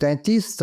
33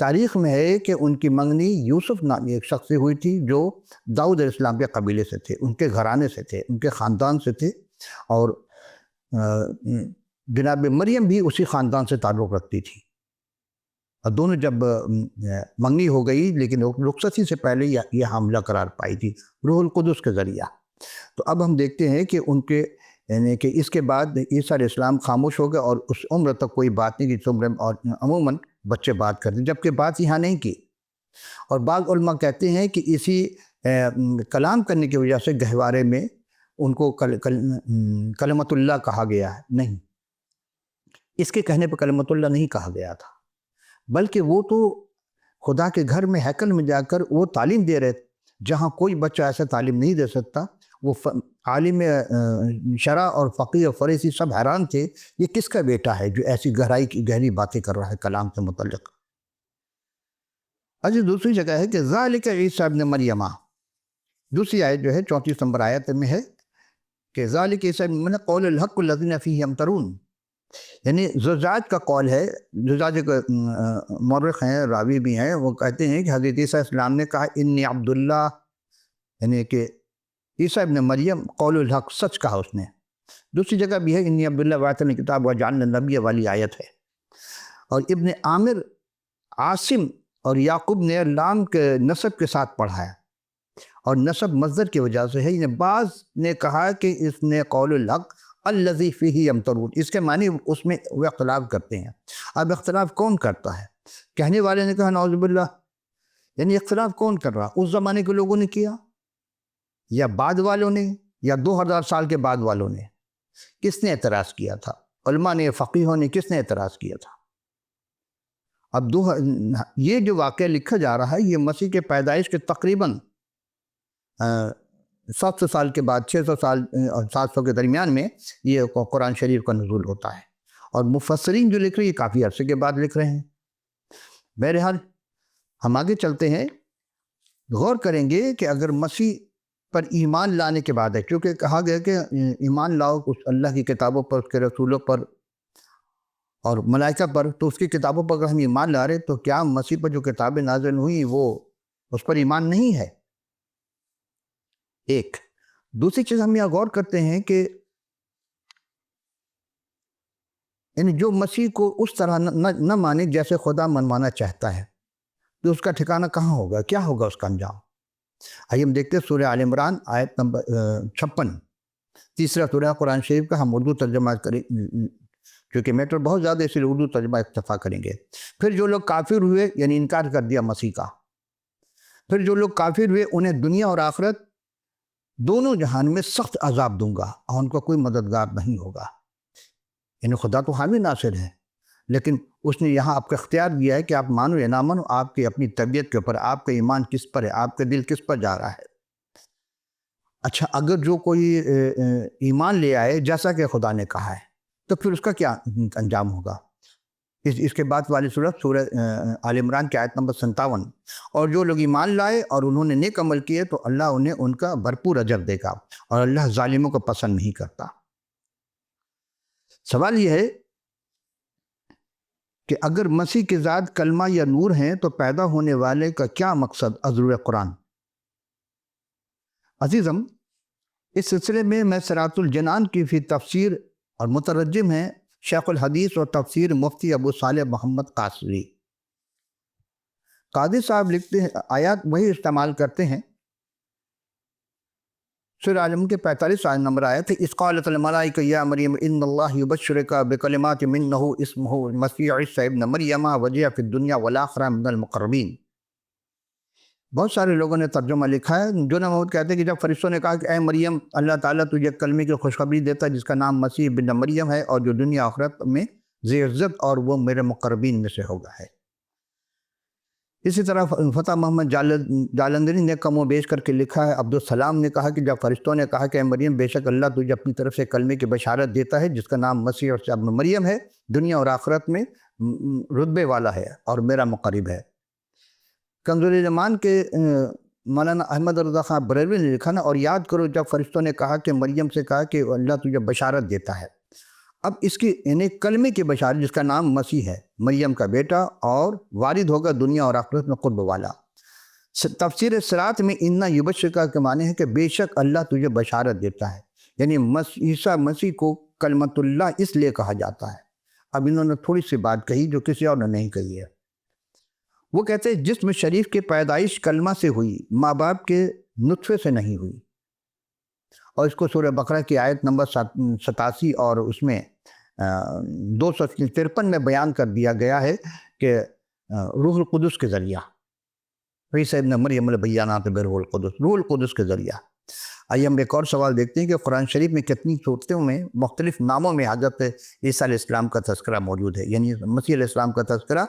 تاریخ میں ہے کہ ان کی منگنی یوسف نامی ایک شخص سے ہوئی تھی جو داؤد علیہ السلام کے قبیلے سے تھے، ان کے گھرانے سے تھے، ان کے خاندان سے تھے، اور جناب مریم بھی اسی خاندان سے تعلق رکھتی تھی، اور دونوں جب منگنی ہو گئی لیکن رخصتی سے پہلے یہ حاملہ قرار پائی تھی روح القدس کے ذریعہ۔ تو اب ہم دیکھتے ہیں کہ ان کے یعنی کہ اس کے بعد عیسیٰ علیہ السلام خاموش ہو گئے اور اس عمر تک کوئی بات نہیں کی عمر، اور عموماً بچے بات کرتے ہیں جبکہ بات یہاں نہیں کی۔ اور بعض علماء کہتے ہیں کہ اسی کلام کرنے کی وجہ سے گہوارے میں ان کو کلمت اللہ کہا گیا ہے۔ نہیں، اس کے کہنے پہ کلمت اللہ نہیں کہا گیا تھا، بلکہ وہ تو خدا کے گھر میں ہیکل میں جا کر وہ تعلیم دے رہے تھے جہاں کوئی بچہ ایسا تعلیم نہیں دے سکتا۔ وہ عالم شرع اور فقیہ اور فریسی سب حیران تھے، یہ کس کا بیٹا ہے جو ایسی گہری باتیں کر رہا ہے کلام سے متعلق۔ اچھا، دوسری جگہ ہے کہ ذالک عیسیٰ ابن مریم، دوسری آیت جو ہے 34 نمبر آیت میں ہے کہ ذالک عیسیٰ ابن مریم قول الحق الذین فیہ یمترون، یعنی زجاج کا قول ہے۔ زجاج مورخ ہیں، راوی بھی ہیں، وہ کہتے ہیں کہ حضرت عیسیٰ علیہ السلام نے کہا انی عبداللہ، یعنی کہ عیسیٰ ابن مریم قول الحق، سچ کہا اس نے۔ دوسری جگہ بھی ہے انی عبداللہ وآتانی الکتاب وجعلنی نبیّا والی آیت ہے۔ اور ابن عامر، عاصم اور یعقوب نے لام کے نصب کے ساتھ پڑھا ہے، اور نصب مصدر کی وجہ سے ہے۔ یعنی بعض نے کہا کہ اس نے قول الحق الذی فیہ یمترون، اس کے معنی اس میں وہ اختلاف کرتے ہیں۔ اب اختلاف کون کرتا ہے؟ کہنے والے نے کہا نعوذ باللہ، یعنی اختلاف کون کر رہا؟ اس زمانے کے لوگوں نے کیا یا بعد والوں نے یا 2000 سال کے بعد والوں نے؟ کس نے اعتراض کیا تھا؟ علماء نے، فقیہوں نے، کس نے اعتراض کیا تھا؟ اب یہ جو واقعہ لکھا جا رہا ہے یہ مسیح کے پیدائش کے تقریباً 700 سال کے بعد، 600 سال اور 700 کے درمیان میں یہ قرآن شریف کا نزول ہوتا ہے، اور مفسرین جو لکھ رہے ہیں یہ کافی عرصے کے بعد لکھ رہے ہیں۔ بہرحال ہم آگے چلتے ہیں، غور کریں گے کہ اگر مسیح پر ایمان لانے کے بعد ہے، کیونکہ کہا گیا کہ ایمان لاؤ اس اللہ کی کتابوں پر، اس کے رسولوں پر اور ملائکہ پر، تو اس کی کتابوں پر اگر ہم ایمان لا رہے تو کیا مسیح پر جو کتابیں نازل ہوئیں وہ اس پر ایمان نہیں ہے؟ ایک دوسری چیز ہم یہاں غور کرتے ہیں کہ یعنی جو مسیح کو اس طرح نہ مانے جیسے خدا منوانا چاہتا ہے، تو اس کا ٹھکانہ کہاں ہوگا؟ کیا ہوگا اس کا انجام؟ آئیے ہم دیکھتے ہیں سورہ آل عمران آیت نمبر 56، تیسرا سورہ قرآن شریف کا۔ ہم اردو ترجمہ کریں کیونکہ میٹر بہت زیادہ، اس لیے اردو ترجمہ اکتفا کریں گے۔ پھر جو لوگ کافر ہوئے، یعنی انکار کر دیا مسیح کا، پھر جو لوگ کافر ہوئے انہیں دنیا اور آخرت دونوں جہان میں سخت عذاب دوں گا، اور ان کا کوئی مددگار نہیں ہوگا۔ یعنی خدا تو حامی ناصر ہے، لیکن اس نے یہاں آپ کا اختیار دیا ہے کہ آپ مانو یا نہ مانو، آپ کی اپنی طبیعت کے اوپر، آپ کا ایمان کس پر ہے، آپ کا دل کس پر جا رہا ہے۔ اچھا، اگر جو کوئی ایمان لے آئے جیسا کہ خدا نے کہا ہے، تو پھر اس کا کیا انجام ہوگا؟ اس کے بعد والی سورہ آل عمران کی آیت نمبر 57، اور جو لوگ ایمان لائے اور انہوں نے نیک عمل کیے تو اللہ انہیں ان کا بھرپور اجر دے گا، اور اللہ ظالموں کو پسند نہیں کرتا۔ سوال یہ ہے کہ اگر مسیح کی ذات کلمہ یا نور ہیں تو پیدا ہونے والے کا کیا مقصد ازروع قرآن؟ عزیزم، اس سلسلے میں صراط الجنان کی فی تفسیر اور مترجم ہیں شیخ الحدیث اور تفسیر مفتی ابو صالح محمد قاصری۔ قاضی صاحب لکھتے ہیں، آیات وہی استعمال کرتے ہیں۔ سورہ عالم کے 45 نمبر آیت ہے، اذ قالت الملائکہ یا مریم ان اللہ یبشرک بکلمات منہ اسمہ المسیح عیسی ابن مریم وجیہ فی الدنیا والآخرہ من المقربین۔ بہت سارے لوگوں نے ترجمہ لکھا ہے۔ جو محمود کہتے ہیں کہ جب فرشتوں نے کہا کہ اے مریم، اللہ تعالیٰ تجھے کلمے کی خوشخبری دیتا ہے جس کا نام مسیح ابن مریم ہے، اور جو دنیا آخرت میں ذی عزت اور وہ میرے مقربین میں سے ہوگا ہے۔ اسی طرح فتح محمد جالندری نے کم و بیش کر کے لکھا ہے، عبدالسلام نے کہا کہ جب فرشتوں نے کہا کہ اے مریم، بے شک اللہ تجھے اپنی طرف سے کلمے کی بشارت دیتا ہے جس کا نام مسیح ابن مریم ہے، دنیا اور آخرت میں رتبے والا ہے اور میرا مقرب ہے۔ کنز الایمان کے مولانا احمد رضا خان بریلوی نے لکھا نا، اور یاد کرو جب فرشتوں نے کہا کہ مریم سے کہا کہ اللہ تجھے بشارت دیتا ہے، اب اس کی یعنی کلمے کی بشارت جس کا نام مسیح ہے، مریم کا بیٹا، اور وارد ہوگا دنیا اور آخرت میں قرب والا۔ تفسیر صراط میں انا یبشرک کے معنی ہے کہ بے شک اللہ تجھے بشارت دیتا ہے، یعنی عیسیٰ مسیح کو کلمت اللہ اس لیے کہا جاتا ہے۔ اب انہوں نے تھوڑی سی بات کہی جو کسی اور نے نہیں کہی ہے۔ وہ کہتے ہیں جسم شریف کی پیدائش کلمہ سے ہوئی، ماں باپ کے نطفے سے نہیں ہوئی، اور اس کو سورہ بقرہ کی آیت نمبر 87 اور اس میں 253 میں بیان کر دیا گیا ہے کہ روح القدس کے ذریعہ، عیسیٰ ابن مریم البینات بروح القدس، روح القدس کے ذریعہ۔ آئیے ہم ایک اور سوال دیکھتے ہیں کہ قرآن شریف میں کتنی صورتوں میں مختلف ناموں میں حضرت عیسیٰ علیہ السلام کا تذکرہ موجود ہے، یعنی مسیح علیہ السلام کا تذکرہ۔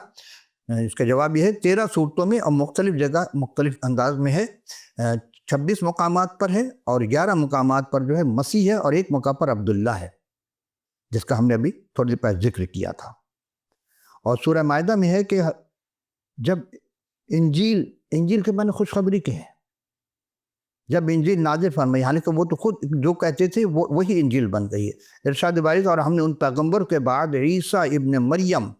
اس کا جواب یہ ہے 13 صورتوں میں اور مختلف جگہ مختلف انداز میں ہے۔ 26 مقامات پر ہے اور 11 مقامات پر جو ہے مسیح ہے، اور ایک موقع پر عبداللہ ہے، جس کا ہم نے ابھی تھوڑی دیر پہلے ذکر کیا تھا۔ اور سورہ مائدہ میں ہے کہ جب انجیل کے معنی خوشخبری کے ہیں، جب انجیل نازل فرمائی، حالانکہ وہ تو خود جو کہتے تھے وہی انجیل بن گئی ہے۔ ارشاد باری اور ہم نے ان پیغمبر کے بعد عیسیٰ ابن مریم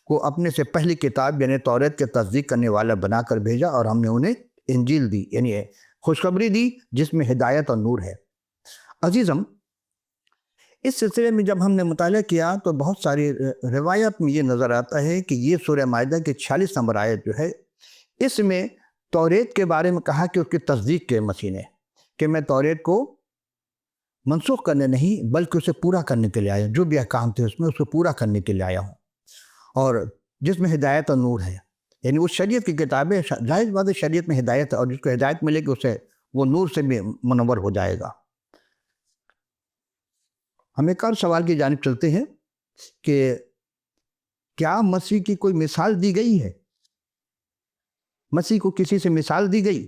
کو اپنے سے پہلی کتاب یعنی توریت کے تصدیق کرنے والا بنا کر بھیجا، اور ہم نے انہیں انجیل دی یعنی خوشخبری دی جس میں ہدایت اور نور ہے۔ عزیزم، اس سلسلے میں جب ہم نے مطالعہ کیا تو بہت ساری روایت میں یہ نظر آتا ہے کہ یہ سورہ مائدہ کی 46 نمبر آیت جو ہے، اس میں توریت کے بارے میں کہا کہ اس کی تصدیق کے مسیح نے، کہ میں توریت کو منسوخ کرنے نہیں بلکہ اسے پورا کرنے کے لیے آیا، جو بھی احکام تھے اس میں اس کو پورا کرنے کے لیے آیا ہوں، اور جس میں ہدایت اور نور ہے، یعنی وہ شریعت کی کتاب ہے۔ ظاہر بات ہے شریعت میں ہدایت ہے، اور جس کو ہدایت ملے گی اسے وہ نور سے بھی منور ہو جائے گا۔ ہم ایک اور سوال کی جانب چلتے ہیں کہ کیا مسیح کی کوئی مثال دی گئی ہے؟ مسیح کو کسی سے مثال دی گئی؟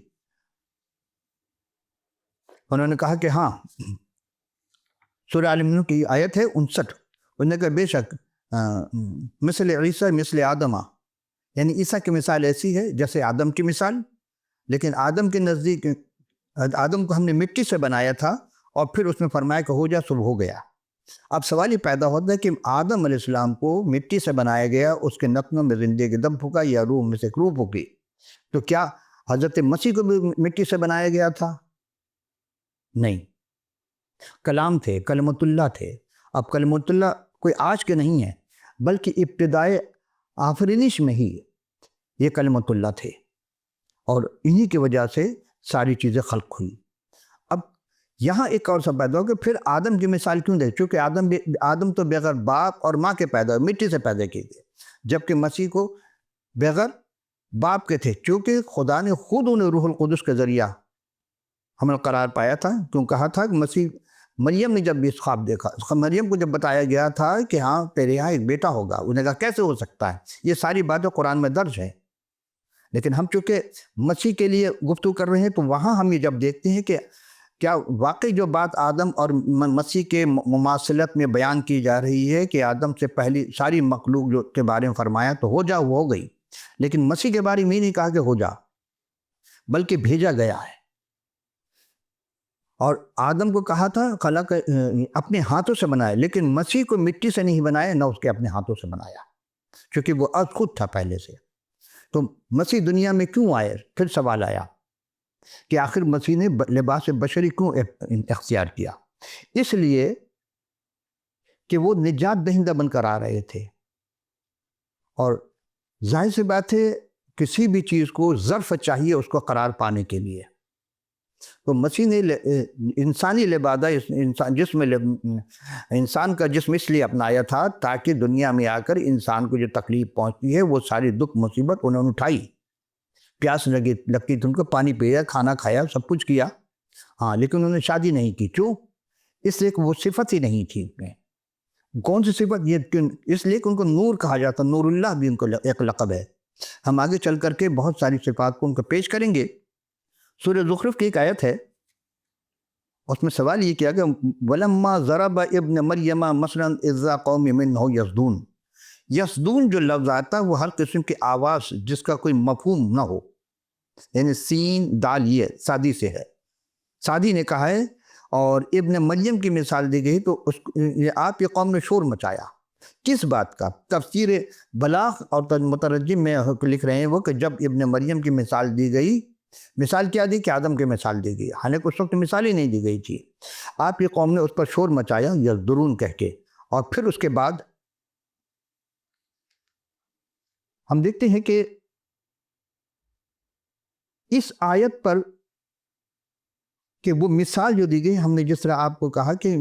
انہوں نے کہا کہ ہاں، سورہ آل عمران کی آیت ہے 59، انہوں نے کہا بے شک مثل عیسیٰ مثل آدم، یعنی عیسیٰ کی مثال ایسی ہے جیسے آدم کی مثال، لیکن آدم کے نزدیک آدم کو ہم نے مٹی سے بنایا تھا، اور پھر اس میں فرمایا کہ ہو جا، سب ہو گیا۔ اب سوال یہ پیدا ہوتا ہے کہ آدم علیہ السلام کو مٹی سے بنایا گیا، اس کے نتنوں میں زندگی کے دم پھونکا یا روح میں سے ایک روح پھونکی، تو کیا حضرت مسیح کو بھی مٹی سے بنایا گیا تھا؟ نہیں، کلام تھے، کلمت اللہ تھے۔ اب کلمت اللہ کوئی آج کے نہیں ہے، بلکہ ابتدائے آفرینش میں ہی یہ کلمت اللہ تھے، اور انہی کی وجہ سے ساری چیزیں خلق ہوئی۔ اب یہاں ایک اور سب پیدا ہو کہ پھر آدم کی مثال کیوں دے؟ چونکہ آدم تو بغیر باپ اور ماں کے پیدا ہوئے، مٹی سے پیدا کیے گئے، جبکہ مسیح کو بغیر باپ کے تھے، چونکہ خدا نے خود انہیں روح القدس کے ذریعہ حمل قرار پایا تھا۔ کیوں کہا تھا کہ مریم نے جب بھی اس خواب دیکھا، مریم کو جب بتایا گیا تھا کہ ہاں تیرے یہاں ایک بیٹا ہوگا، انہوں نے کہا کیسے ہو سکتا ہے؟ یہ ساری باتیں قرآن میں درج ہیں، لیکن ہم چونکہ مسیح کے لیے گفتگو کر رہے ہیں تو وہاں ہم یہ جب دیکھتے ہیں کہ کیا واقعی جو بات آدم اور مسیح کے مماثلت میں بیان کی جا رہی ہے کہ آدم سے پہلی ساری مخلوق جو کے بارے میں فرمایا تو ہو جا، وہ ہو گئی، لیکن مسیح کے بارے میں نہیں کہا کہ ہو جا، بلکہ بھیجا گیا ہے۔ اور آدم کو کہا تھا خلق اپنے ہاتھوں سے بنایا، لیکن مسیح کو مٹی سے نہیں بنایا، نہ اس کے اپنے ہاتھوں سے بنایا، کیونکہ وہ از خود تھا پہلے سے۔ تو مسیح دنیا میں کیوں آئے؟ پھر سوال آیا کہ آخر مسیح نے لباس بشری کیوں اختیار کیا؟ اس لیے کہ وہ نجات دہندہ بن کر آ رہے تھے، اور ظاہر سی بات ہے کسی بھی چیز کو ظرف چاہیے اس کو قرار پانے کے لیے، تو مسیح نے انسانی لبادہ انسان کا جسم اس لیے اپنایا تھا تاکہ دنیا میں آ کر انسان کو جو تکلیف پہنچتی ہے وہ ساری دکھ مصیبت انہوں نے اٹھائی۔ پیاس لگتی تھی ان کو، پانی پیا، کھانا کھایا، سب کچھ کیا، ہاں، لیکن انہوں نے شادی نہیں کی۔ کیوں؟ اس لیے کہ وہ صفت ہی نہیں تھی ان میں۔ کون سی صفت؟ یہ اس لیے کہ ان کو نور کہا جاتا، نور اللہ بھی ان کو ایک لقب ہے۔ ہم آگے چل کر کے بہت ساری صفات کو ان کو پیش کریں گے۔ سورہ زخرف کی ایک آیت ہے، اس میں سوال یہ کیا کہ وَلَمَّا ضَرَبَ ابْنَ مَرْيَمَ مَثَلًا إِذَا قَوْمِ مِنْهُ يَصْدُونَ، یصدون جو لفظ آتا ہے وہ ہر قسم کی آواز جس کا کوئی مفہوم نہ ہو، یعنی سین دال یہ سادی سے ہے۔ سادی نے کہا ہے اور ابن مریم کی مثال دی گئی تو آپ کی قوم نے شور مچایا. کس بات کا؟ تفسیر بلاغ اور مترجم میں لکھ رہے ہیں وہ کہ جب ابن مریم کی مثال دی گئی، مثال کیا دی کہ آدم کی مثال دی گئی، حالانکہ اس وقت مثال ہی نہیں دی گئی تھی. آپ کی قوم نے اس پر شور مچایا یزدرون کہہ کے. اور پھر اس کے بعد ہم دیکھتے ہیں کہ اس آیت پر کہ وہ مثال جو دی گئی، ہم نے جس طرح آپ کو کہا کہ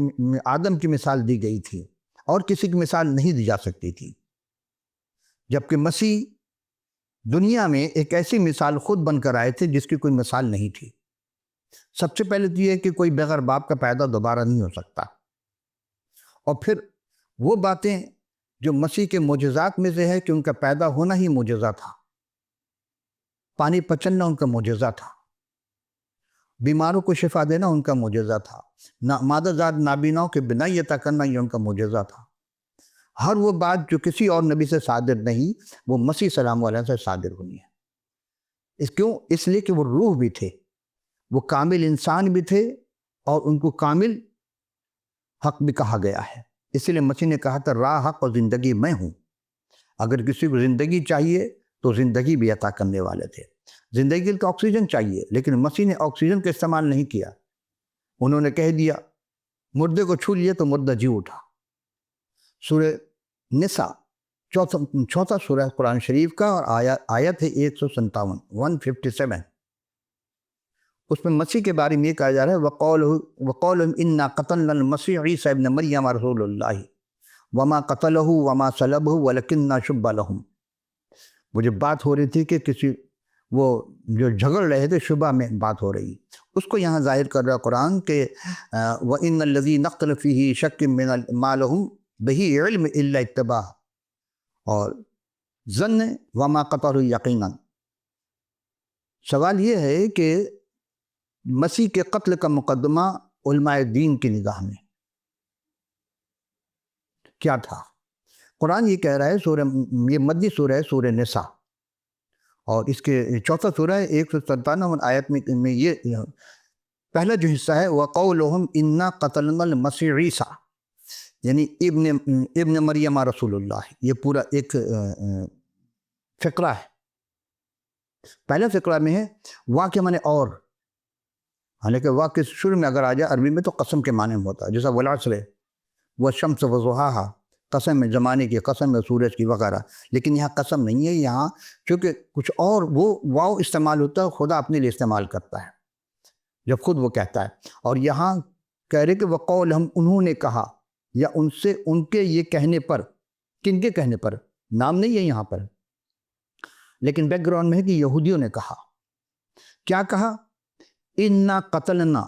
آدم کی مثال دی گئی تھی اور کسی کی مثال نہیں دی جا سکتی تھی، جبکہ مسیح دنیا میں ایک ایسی مثال خود بن کر آئے تھے جس کی کوئی مثال نہیں تھی. سب سے پہلے تو یہ ہے کہ کوئی بغیر باپ کا پیدا دوبارہ نہیں ہو سکتا، اور پھر وہ باتیں جو مسیح کے معجزات میں سے ہے کہ ان کا پیدا ہونا ہی معجزہ تھا، پانی پچلنا ان کا معجزہ تھا، بیماروں کو شفا دینا ان کا معجزہ تھا، مادہ زاد نابیناؤں کے بنا عطا کرنا یہ ان کا معجزہ تھا. ہر وہ بات جو کسی اور نبی سے صادر نہیں، وہ مسیح سلام علیہ سے صادر ہوئی ہے. کیوں؟ اس لیے کہ وہ روح بھی تھے، وہ کامل انسان بھی تھے، اور ان کو کامل حق بھی کہا گیا ہے. اس لیے مسیح نے کہا تھا راہ حق اور زندگی میں ہوں. اگر کسی کو زندگی چاہیے تو زندگی بھی عطا کرنے والے تھے. زندگی کے لیے آکسیجن چاہیے، لیکن مسیح نے آکسیجن کا استعمال نہیں کیا. انہوں نے کہہ دیا، مردے کو چھو لیے تو مردہ جی اٹھا. سورہ نساء چوتھا سورہ قرآن شریف کا، اور آیت ہے 157 157. اس میں مسیح کے بارے میں یہ کہا جا رہا ہے وَقَوْلُهُمْ إِنَّا قَتَلْنَا الْمَسِيحَ عِيسَى ابْنَ مَرْيَمَ رَسُولُ اللَّهِ وَمَا قَتَلَهُ وَمَا صَلَبَهُ وَلَكِنَّا شُبِّهَ لَهُمْ. وہ جب بات ہو رہی تھی کہ کسی وہ جو جھگڑ رہے تھے، شبہ میں بات ہو رہی، اس کو یہاں ظاہر کر رہا قرآن کہ وَإِنَّ الَّذِي نَقْتَلُ فِيهِ شَكٍّ مِّنَ مَا لَهُمْ بِهِ عِلْمٍ إِلَّا اتَّبَعَ، اور ظن وَمَا قَتَلُوا يَقِينًا. سوال یہ ہے کہ مسیح کے قتل کا مقدمہ علماء دین کی نگاہ میں کیا تھا؟ قرآن یہ کہہ رہا ہے، یہ مدنی سورہ ہے، سورہ نساء، اور اس کے چوتھا سورہ ہے 157 آیت میں یہ پہلا جو حصہ ہے وَقَوْلُهُمْ إِنَّا قَتَلْنَا الْمَسِيحَ عِيسَى، یعنی ابن مریم رسول اللہ. یہ پورا ایک فقرہ ہے. پہلا فقرہ میں ہے واقع معنی اور، حالانکہ واقع شروع میں اگر آ جائے عربی میں تو قسم کے معنی میں ہوتا ہے، جیسا والعصر والشمس وضحاها، قسم ہے زمانے کی، قسم ہے سورج کی وغیرہ. لیکن یہاں قسم نہیں ہے، یہاں چونکہ کچھ اور وہ واو استعمال ہوتا ہے، خدا اپنے لیے استعمال کرتا ہے جب خود وہ کہتا ہے. اور یہاں کہہ رہے کہ وقول ہم، انہوں نے کہا، یا ان سے ان کے یہ کہنے پر. کن کے کہنے پر؟ نام نہیں ہے یہاں پر، لیکن بیک گراؤنڈ میں ہے کہ یہودیوں نے کہا. کیا کہا؟ انا قتلنا،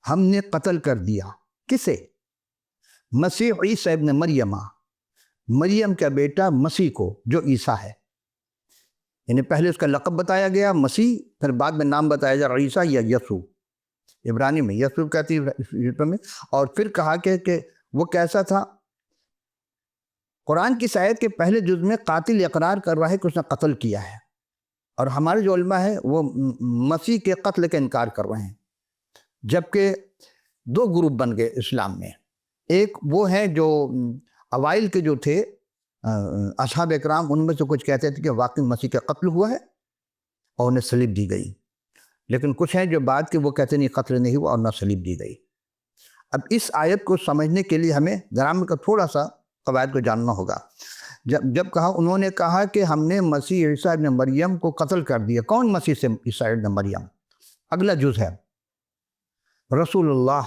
ہم نے قتل کر دیا. کسے؟ مسیح عیسیٰ ابن مریم، مریم کا بیٹا مسیح کو، جو عیسیٰ ہے. یعنی پہلے اس کا لقب بتایا گیا مسیح، پھر بعد میں نام بتایا جا عیسیٰ یا یسوع. عبرانی میں یسوع کہتی ہے میں. اور پھر کہا کہ وہ کیسا تھا. قرآن کی آیت کے پہلے جز میں قاتل اقرار کر رہا ہے کہ اس نے قتل کیا ہے، اور ہمارے جو علماء ہیں وہ مسیح کے قتل کا انکار کر رہے ہیں. جبکہ دو گروپ بن گئے اسلام میں. ایک وہ ہے جو اوائل کے جو تھے اصحاب اکرام، ان میں سے کچھ کہتے تھے کہ واقعی مسیح کا قتل ہوا ہے اور انہیں صلیب دی گئی. لیکن کچھ ہیں جو بعد کے وہ کہتے نہیں، قتل نہیں ہوا اور نہ صلیب دی گئی. اب اس آیت کو سمجھنے کے لیے ہمیں گرامر کا تھوڑا سا قواعد کو جاننا ہوگا. جب کہا انہوں نے کہا کہ ہم نے مسیح عیسیٰ ابن مریم کو قتل کر دیا. کون مسیح سے عیسیٰ ابن مریم؟ اگلا جز ہے رسول اللہ،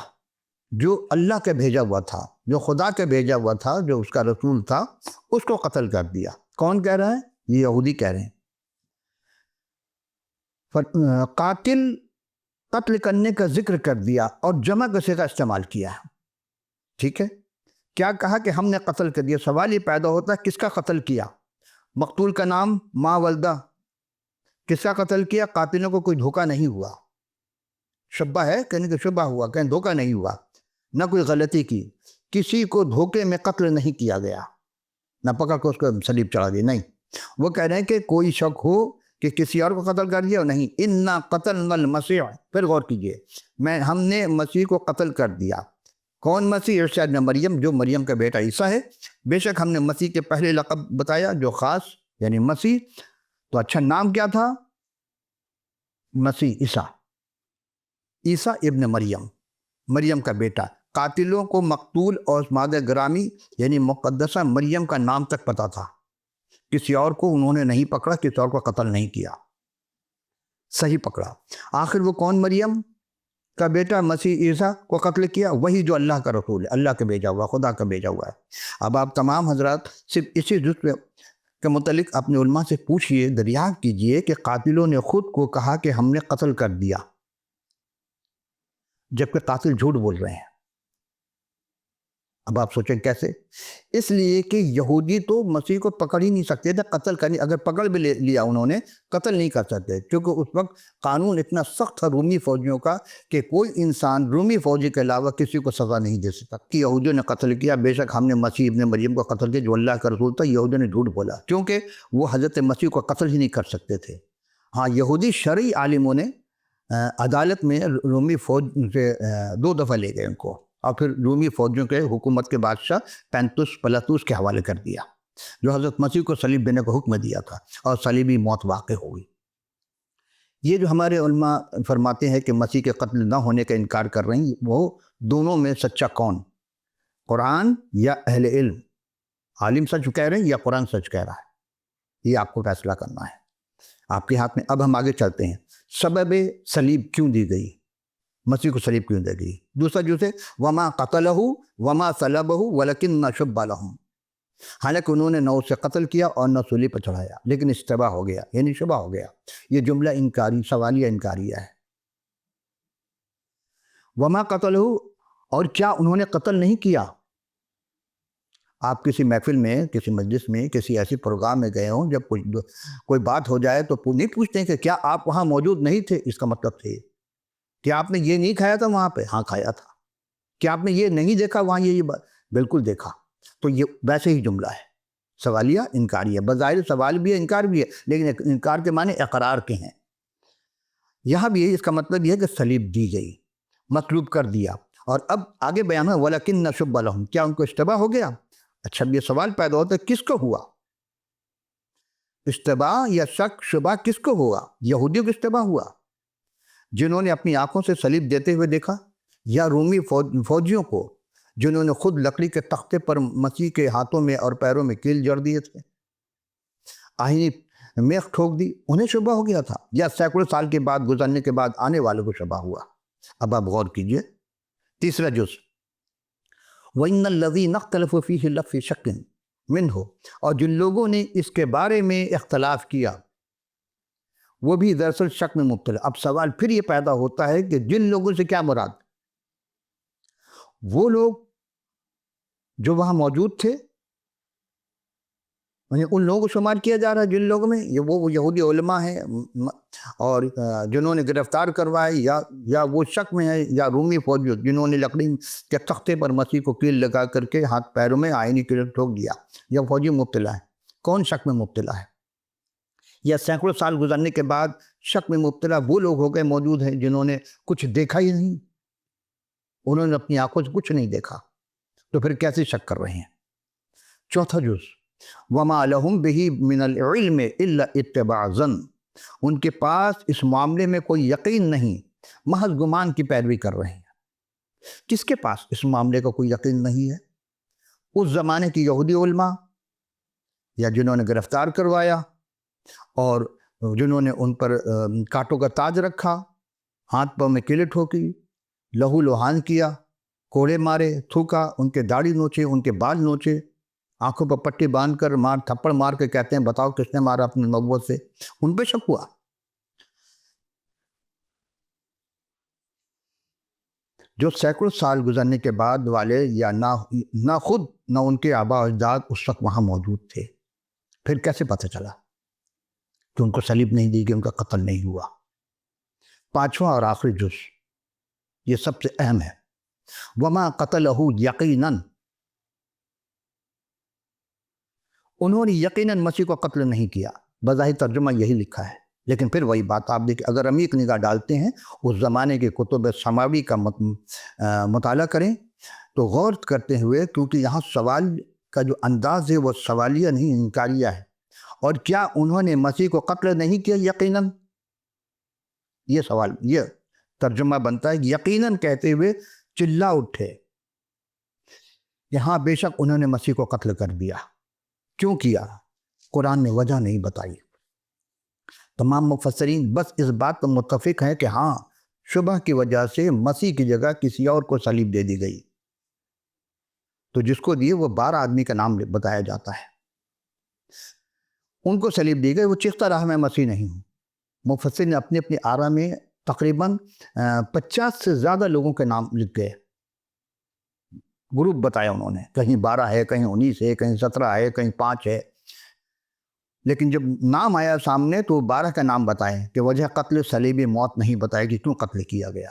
جو اللہ کا بھیجا ہوا تھا، جو خدا کا بھیجا ہوا تھا، جو اس کا رسول تھا، اس کو قتل کر دیا. کون کہہ رہا ہے؟ یہ یہودی کہہ رہے ہیں. قاتل، قتل کرنے کا ذکر کر دیا اور جمع کا صیغہ استعمال کیا. ٹھیک ہے. کیا کہا کہ ہم نے قتل کر دیا. سوال یہ پیدا ہوتا ہے کس کا قتل کیا؟ مقتول کا نام ما والدہ. کس کا قتل کیا؟ قاتلوں کو کوئی دھوکہ نہیں ہوا. شبہ ہے، کہنے کہ شبہ ہوا، کہیں دھوکہ نہیں ہوا، نہ کوئی غلطی کی. کسی کو دھوکے میں قتل نہیں کیا گیا، نہ پکڑ کے اس کو صلیب چڑھا دی. نہیں، وہ کہہ رہے ہیں کہ کوئی شک ہو کہ کسی اور کو قتل کر دیا؟ نہیں، انا قتلنا المسیح، پھر غور کیجئے، ہم نے مسیح کو قتل کر دیا۔ کون مسیح؟ عیسیٰ ابن مریم، جو مریم کا بیٹا عیسیٰ ہے۔ بے شک ہم نے مسیح کے پہلے لقب بتایا جو خاص، یعنی مسیح، تو اچھا نام کیا تھا؟ مسیح، عیسیٰ، عیسیٰ ابن مریم، مریم کا بیٹا۔ قاتلوں کو مقتول اور مادہ گرامی یعنی مقدسہ مریم کا نام تک پتہ تھا، کسی اور کو انہوں نے نہیں پکڑا، کسی اور کو قتل نہیں کیا، صحیح پکڑا۔ آخر وہ کون مریم کا بیٹا مسیح عیسیٰ کو قتل کیا؟ وہی جو اللہ کا رسول ہے، اللہ کا بھیجا ہوا، خدا کا بھیجا ہوا ہے۔ اب آپ تمام حضرات صرف اسی جزء کے متعلق اپنے علماء سے پوچھئے، دریافت کیجئے کہ قاتلوں نے خود کو کہا کہ ہم نے قتل کر دیا، جبکہ قاتل جھوٹ بول رہے ہیں۔ اب آپ سوچیں کیسے؟ اس لیے کہ یہودی تو مسیح کو پکڑ ہی نہیں سکتے تھے، قتل کرنے، اگر پکڑ بھی لیا انہوں نے، قتل نہیں کر سکتے، کیونکہ اس وقت قانون اتنا سخت تھا رومی فوجیوں کا کہ کوئی انسان رومی فوجی کے علاوہ کسی کو سزا نہیں دے سکتا۔ کہ یہودیوں نے قتل کیا، بے شک ہم نے مسیح ابن مریم کو قتل کیا جو اللہ کا رسول تھا، یہودیوں نے جھوٹ بولا، کیونکہ وہ حضرت مسیح کو قتل ہی نہیں کر سکتے تھے۔ ہاں، یہودی شرعی عالموں نے عدالت میں رومی فوج سے 2 دفعہ لے گئے ان کو، اور پھر رومی فوجیوں کے حکومت کے بادشاہ پینتوس پلاطوس کے حوالے کر دیا، جو حضرت مسیح کو صلیب دینے کا حکم دیا تھا، اور صلیبی موت واقع ہو گئی۔ یہ جو ہمارے علماء فرماتے ہیں کہ مسیح کے قتل نہ ہونے کا انکار کر رہے ہیں، وہ دونوں میں سچا کون؟ قرآن یا اہل علم؟ عالم سچ کہہ رہے ہیں یا قرآن سچ کہہ رہا ہے؟ یہ آپ کو فیصلہ کرنا ہے، آپ کے ہاتھ میں۔ اب ہم آگے چلتے ہیں، سبب صلیب کیوں دی گئی، مسیح کو صلیب کیوں دی گئی؟ دوسرا جو ہے وما قتلہ وما صلبہ ولکن شبہ لہم، حالانکہ انہوں نے نہ اسے قتل کیا اور نہ صلیب پر چڑھایا، لیکن اشتباہ ہو گیا، یعنی شبہ ہو گیا۔ یہ جملہ انکاری، سوالیہ انکاریہ ہے۔ وما قتلہ، اور کیا انہوں نے قتل نہیں کیا؟ آپ کسی محفل میں، کسی مجلس میں، کسی ایسی پروگرام میں گئے ہوں، جب کوئی بات ہو جائے تو نہیں پوچھتے ہیں کہ کیا آپ وہاں موجود نہیں تھے؟ اس کا مطلب تھے کیا آپ نے یہ نہیں کھایا تھا وہاں پہ؟ ہاں کھایا تھا۔ کیا آپ نے یہ نہیں دیکھا وہاں؟ یہ بات بالکل دیکھا۔ تو یہ ویسے ہی جملہ ہے، سوالیہ انکاری ہے، بظاہر سوال بھی ہے، انکار بھی ہے، لیکن انکار کے معنی اقرار کے ہیں۔ یہاں بھی اس کا مطلب یہ ہے کہ صلیب دی گئی، مطلوب کر دیا، اور اب آگے بیان ہے وَلَكِنَّ شُبَّ لَهُمْ، کیا ان کو اشتباہ ہو گیا؟ اچھا، یہ سوال پیدا ہوتا ہے کس کو ہوا؟ اشتباہ یا شک شبہ کس کو ہوا؟ یہودیوں کو اشتباہ ہوا جنہوں نے اپنی آنکھوں سے صلیب دیتے ہوئے دیکھا، یا رومی فوجیوں کو جنہوں نے خود لکڑی کے تختے پر مسیح کے ہاتھوں میں اور پیروں میں کیل جڑ دیے تھے، آہنی میخ ٹھوک دی، انہیں شبہ ہو گیا تھا؟ یا سینکڑوں سال کے بعد گزرنے کے بعد آنے والوں کو شبہ ہوا؟ اب آپ غور کیجئے، تیسرا جز وَإِنَّ الَّذِينَ اخْتَلَفُوا فِيهِ لَفِي شَكٍّ مِّنْهُ، اور جن لوگوں نے اس کے بارے میں اختلاف کیا وہ بھی دراصل شک میں مبتلا۔ اب سوال پھر یہ پیدا ہوتا ہے کہ جن لوگوں سے کیا مراد؟ وہ لوگ جو وہاں موجود تھے، یعنی ان لوگوں کو شمار کیا جا رہا ہے جن لوگوں میں وہ یہودی علماء ہیں اور جنہوں نے گرفتار کروائے، یا وہ شک میں ہے، یا رومی فوجی جنہوں نے لکڑی کے تختے پر مسیح کو کیل لگا کر کے ہاتھ پیروں میں آئینی کیل ٹھوک دیا، یا فوجی مبتلا ہے؟ کون شک میں مبتلا ہے؟ یا سینکڑوں سال گزرنے کے بعد شک میں مبتلا وہ لوگ ہو گئے موجود ہیں جنہوں نے کچھ دیکھا ہی نہیں، انہوں نے اپنی آنکھوں سے کچھ نہیں دیکھا، تو پھر کیسے شک کر رہے ہیں؟ چوتھا جز وَمَا لَهُمْ بِهِ مِنَ الْعِلْمِ إِلَّا اتِّبَاعَ الظَّنِّ، ان کے پاس اس معاملے میں کوئی یقین نہیں، محض گمان کی پیروی کر رہے ہیں۔ کس کے پاس اس معاملے کا کوئی یقین نہیں ہے؟ اس زمانے کی یہودی علماء، یا جنہوں نے گرفتار کروایا اور جنہوں نے ان پر کانٹوں کا تاج رکھا، ہاتھ پاؤں میں کیلیں ٹھوکی، لہو لہان کیا، کوڑے مارے، تھوکا، ان کے داڑھی نوچے، ان کے بال نوچے، آنکھوں پر پٹی باندھ کر تھپڑ مار کے کہتے ہیں بتاؤ کس نے مارا اپنے نبوت سے؟ ان پہ شک ہوا۔ جو سینکڑوں سال گزرنے کے بعد والے، یا نہ خود نہ ان کے آباء و اجداد اس وقت وہاں موجود تھے، پھر کیسے پتہ چلا کہ ان کو صلیب نہیں دی گئی، ان کا قتل نہیں ہوا؟ پانچواں اور آخری جز، یہ سب سے اہم ہے، وما قتلہ یقیناً، انہوں نے یقیناً مسیح کو قتل نہیں کیا۔ بظاہر ترجمہ یہی لکھا ہے، لیکن پھر وہی بات آپ دیکھیں، اگر عمیق نگاہ ڈالتے ہیں اس زمانے کے کتب سماوی کا مطالعہ کریں تو غور کرتے ہوئے، کیونکہ یہاں سوال کا جو انداز ہے وہ سوالیہ نہیں انکاریہ ہے. اور کیا انہوں نے مسیح کو قتل نہیں کیا؟ یقیناً. یہ سوال، یہ ترجمہ بنتا ہے یقیناً کہتے ہوئے چلا اٹھے کہ ہاں بے شک انہوں نے مسیح کو قتل کر دیا. کیوں کیا؟ قرآن نے وجہ نہیں بتائی. تمام مفسرین بس اس بات پر متفق ہیں کہ ہاں شبہ کی وجہ سے مسیح کی جگہ کسی اور کو صلیب دے دی گئی. تو جس کو دیے وہ 12 آدمی کا نام بتایا جاتا ہے. ان کو صلیب دی گئی، وہ چیختا رہا میں مسیح نہیں ہوں. مفسر نے اپنی اپنی آرا میں تقریباً 50 سے زیادہ لوگوں کے نام لکھ گئے، گروپ بتایا انہوں نے، کہیں 12 ہے، کہیں 19 ہے، کہیں 17 ہے، کہیں 5 ہے. لیکن جب نام آیا سامنے تو 12 کا نام بتائے کہ وجہ قتل صلیبی موت نہیں بتائے کہ کیوں قتل کیا گیا.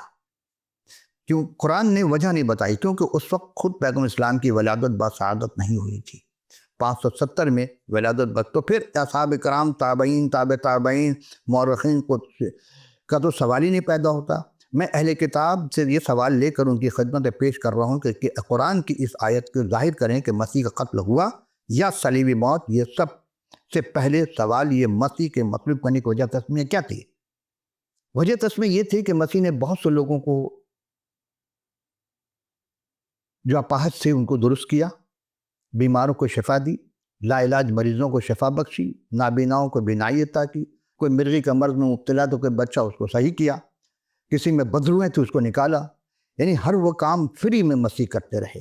کیوں؟ قرآن نے وجہ نہیں بتائی، کیونکہ اس وقت خود پیغمبر اسلام کی ولادت باسعادت نہیں ہوئی تھی. 570 میں ولادت بس. تو پھر اصحاب کرام، تابعین، تابع تابعین، مورخین کا تو سوال ہی نہیں پیدا ہوتا. میں اہل کتاب سے یہ سوال لے کر ان کی خدمت میں پیش کر رہا ہوں کہ قرآن کی اس آیت کو ظاہر کریں کہ مسیح کا قتل ہوا یا صلیبی موت. یہ سب سے پہلے سوال یہ مسیح کے مطلوب کرنے کی وجہ تسمیہ کیا تھی؟ وجہ تسمیہ یہ تھی کہ مسیح نے بہت سے لوگوں کو جو اپاہج تھے ان کو درست کیا، بیماروں کو شفا دی، لا علاج مریضوں کو شفا بخشی، نابیناؤں کو بینائی عطا کی، کوئی مرغی کا مرض میں مبتلا تو کوئی بچہ اس کو صحیح کیا، کسی میں بدرویں تھے اس کو نکالا. یعنی ہر وہ کام فری میں مسیح کرتے رہے.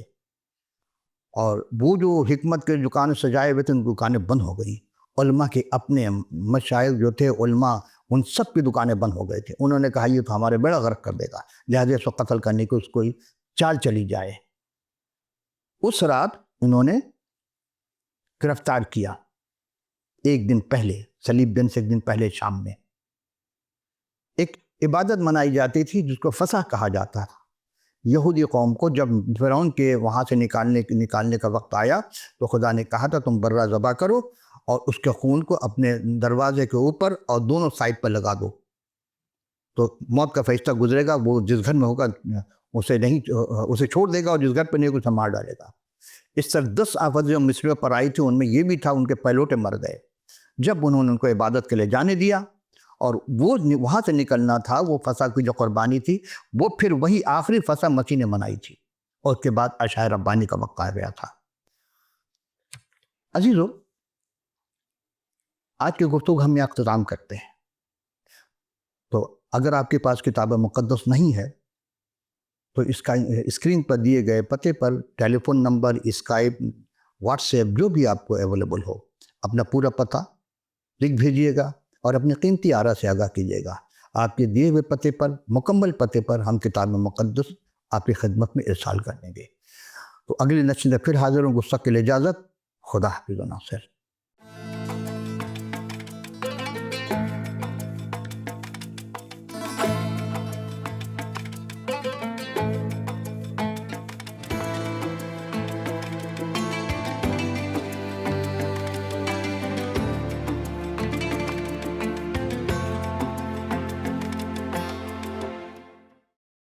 اور وہ جو حکمت کے دکانیں سجائے ہوئے تھے ان دکانیں بند ہو گئی. علماء کے اپنے مشائخ جو تھے علماء، ان سب کی دکانیں بند ہو گئے تھے. انہوں نے کہا یہ تو ہمارے بیڑا غرق کر دے گا، لہٰذا اس کو قتل کرنے کی اس کوئی چال چلی جائے. اس رات انہوں نے گرفتار کیا، ایک دن پہلے، صلیب دن سے ایک دن پہلے شام میں. ایک عبادت منائی جاتی تھی جس کو فصح کہا جاتا تھا. یہودی قوم کو جب فرعون کے وہاں سے نکالنے کا وقت آیا تو خدا نے کہا تھا تم برہ ذبح کرو اور اس کے خون کو اپنے دروازے کے اوپر اور دونوں سائڈ پر لگا دو، تو موت کا فرشتہ گزرے گا، وہ جس گھر میں ہوگا اسے چھوڑ دے گا، اور جس گھر پہ نہیں اسے مار ڈالے گا. اس طرح 10 آفات جو مصر پر آئی تھی ان میں یہ بھی تھا، ان کے پہلوٹے مر گئے. جب انہوں نے ان کو عبادت کے لیے جانے دیا اور وہ وہاں سے نکلنا تھا، وہ فصح کی جو قربانی تھی وہ پھر وہی آخری فصح مسیح نے منائی تھی، اور اس کے بعد عشاء ربانی کا وقت آ گیا تھا. عزیزو، آج کی گفتگو ہم یہاں اختتام کرتے ہیں. تو اگر آپ کے پاس کتاب مقدس نہیں ہے تو اس کا اسکرین پر دیے گئے پتے پر telephone number, Skype, WhatsApp جو بھی آپ کو اویلیبل ہو، اپنا پورا پتہ لکھ بھیجیے گا اور اپنی قیمتی آرا سے آگاہ کیجیے گا. آپ کے دیے ہوئے پتے پر، مکمل پتے پر ہم کتاب مقدس آپ کی خدمت میں ارسال کر دیں گے. تو اگلی نشست میں پھر حاضر ہوں. گفتگو کے لیے اجازت. خدا حافظ و ناصر.